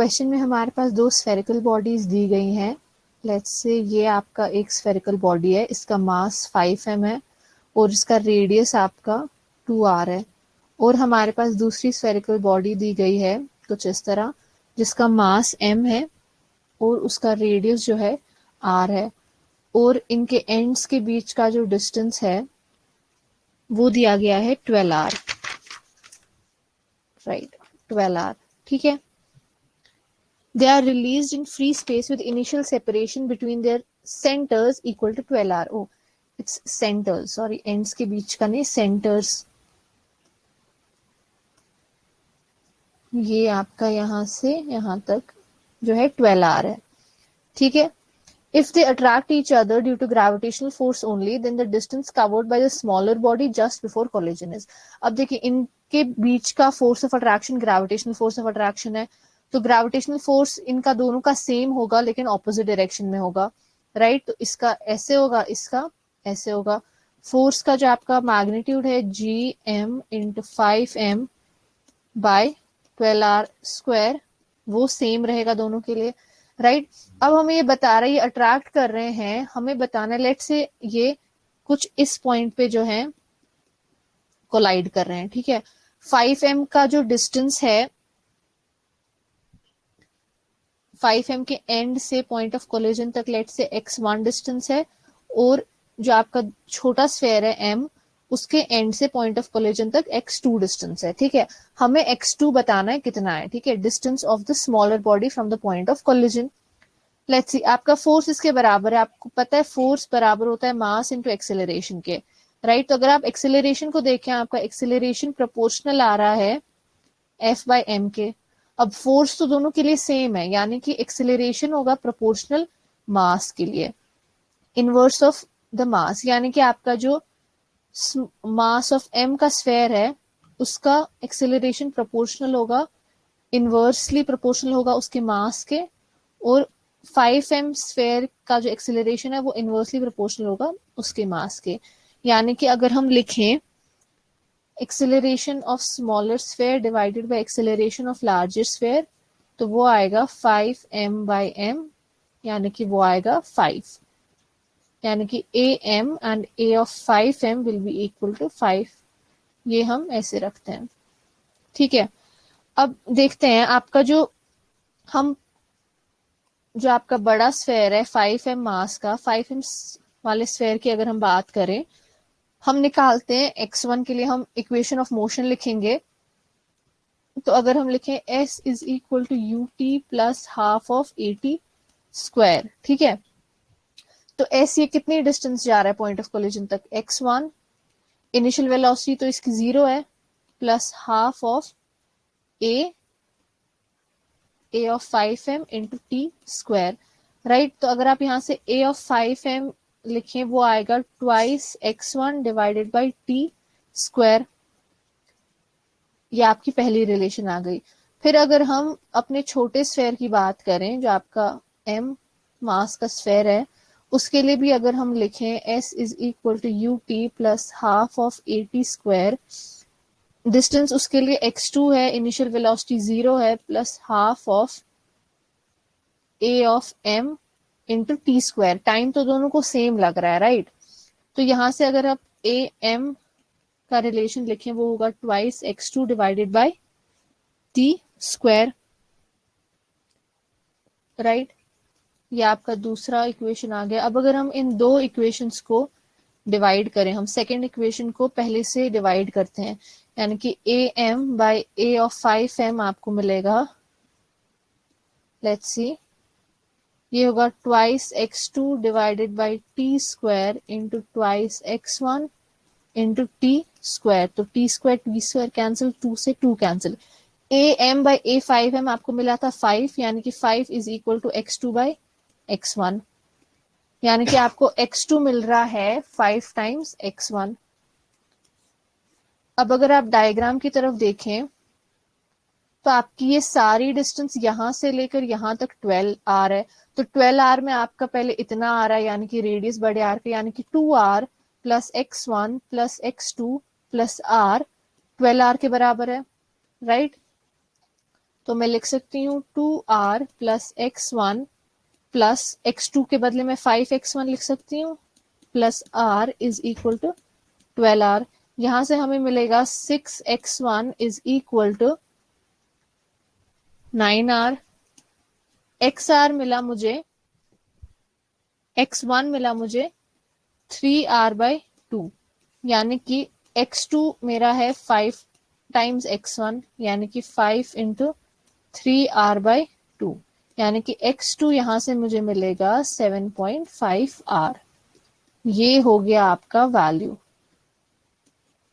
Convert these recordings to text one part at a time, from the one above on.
Question में हमारे पास दो स्फेरिकल बॉडीज दी गई हैं। लेट्स से ये आपका एक स्फेरिकल बॉडी है, इसका मास 5m है और इसका रेडियस आपका 2r है। और हमारे पास दूसरी स्फेरिकल बॉडी दी गई है कुछ इस तरह, जिसका मास m है और उसका रेडियस जो है r है, और इनके एंड्स के बीच का जो डिस्टेंस है वो दिया गया है 12r, राइट, 12r। ठीक है। They are released in free space with initial separation between their centers equal to 12r. Oh, it's centers. Sorry, ends के बीच का नहीं, centers. ये आपका यहाँ से यहाँ तक जो है 12r है। ठीक है। If they attract each other due to gravitational force only, then the distance covered by the smaller body just before collision is. अब देखिए इनके बीच का force of attraction gravitational force of attraction है, तो ग्रेविटेशनल फोर्स इनका दोनों का same होगा लेकिन ऑपोजिट डायरेक्शन में होगा, राइट। तो इसका ऐसे होगा, इसका ऐसे होगा। फोर्स का जो आपका मैग्नीट्यूड है gm into 5m by 12r square, वो सेम रहेगा दोनों के लिए, राइट। अब हमें ये बता रहा है, ये अट्रैक्ट कर रहे हैं, हमें बताना है लेट से ये कुछ इस पॉइंट पे जो है कोलाइड कर रहे हैं। ठीक है। 5m का जो डिस्टेंस है, 5m के एंड से पॉइंट ऑफ कोलिजन तक लेट से x1 डिस्टेंस है, और जो आपका छोटा स्फेयर है m, उसके एंड से पॉइंट ऑफ कोलिजन तक x2 डिस्टेंस है। ठीक है। हमें x2 बताना है कितना है। ठीक है। Distance of the smaller body from the point of collision. Let's see, आपका फोर्स इसके बराबर है, आपको पता है फोर्स बराबर होता है मास इनटू एक्सेलरेशन के, राइट। तो अगर आप एक्सेलरेशन को देखें, आपका एक्सेलरेशन प्रोपोर्शनल आ रहा है f/m के। अब फोर्स तो दोनों के लिए सेम है, यानी कि एक्सेलरेशन होगा प्रोपोर्शनल मास के लिए, इनवर्स ऑफ द मास, यानी कि आपका जो मास ऑफ m का स्फेयर है उसका एक्सेलरेशन प्रोपोर्शनल होगा, इनवर्सली प्रोपोर्शनल होगा उसके मास के, और 5m स्फेयर का जो एक्सेलरेशन है वो इनवर्सली प्रोपोर्शनल होगा उसके मास के। यानी कि अगर हम लिखें acceleration of smaller sphere divided by acceleration of larger sphere, तो वो आएगा 5m/m, यानी कि वो आएगा 5, यानी कि am and a of 5m will be equal to 5। ये हम ऐसे रखते हैं। ठीक है। अब देखते हैं आपका जो आपका बड़ा स्फेयर है 5m मास का, 5m वाले स्फेयर की अगर हम बात करें, हम निकालते हैं x1 के लिए, हम इक्वेशन ऑफ मोशन लिखेंगे। तो अगर हम लिखें s is equal to ut plus half of at square. ठीक है। तो s ये कितनी डिस्टेंस जा रहा है पॉइंट ऑफ कोलिजन तक, x1। इनिशियल वेलोसिटी तो इसकी 0 है, plus half of a of 5m into T square, right. तो अगर आप यहाँ से a ऑफ 5m लिखें, वो आएगा twice x1 divided by T square. ये आपकी पहली रिलेशन आ गई। फिर अगर हम अपने छोटे स्फेयर की बात करें, जो आपका m मास का स्फेयर है, उसके लिए भी अगर हम लिखें s is equal to U T plus half of A T square, distance उसके लिए x2 है, इनिशियल वेलोसिटी 0 है, plus half of a of m into T square. Time तो दोनों को सेम लग रहा है, राइट। तो यहां से अगर आप a m का रिलेशन लिखें, वो होगा twice x2 divided by T square, right. ये आपका दूसरा इक्वेशन आ गया। अब अगर हम इन दो इक्वेशंस को डिवाइड करें, हम सेकेंड इक्वेशन को पहले से डिवाइड करते हैं, यानी कि am bye a of 5m आपको मिलेगा, लेट्स सी, ये होगा twice x2 divided by T square into twice x1 into T square. तो टी स्क्वायर कैंसिल, 2 से 2 cancel. am bye a 5m आपको मिला था 5, यानी कि 5 is equal to x2 bye x1, यानी कि आपको x2 मिल रहा है 5 टाइम्स x1। अब अगर आप डायग्राम की तरफ देखें, तो आपकी ये सारी डिस्टेंस यहां से लेकर यहां तक 12r है। तो 12r में आपका पहले इतना आ रहा है, यानी कि रेडियस बड़े r का, यानी कि 2r plus x1 plus x2 plus r 12r के बराबर है, राइट। तो मैं लिख सकती हूँ 2r plus x1 plus x2 के बदले में 5x1 लिख सकती हूँ plus r is equal to 12r। यहां से हमें मिलेगा 6x1 is equal to 9r। xr मिला मुझे, x1 मिला मुझे 3r/2, यानी कि x2 मेरा है 5 टाइम्स x1 यानी कि 5 इंटू 3r/2, यानी कि x2 यहां से मुझे मिलेगा 7.5r। ये हो गया आपका वैल्यू,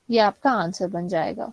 ये आपका आंसर बन जाएगा।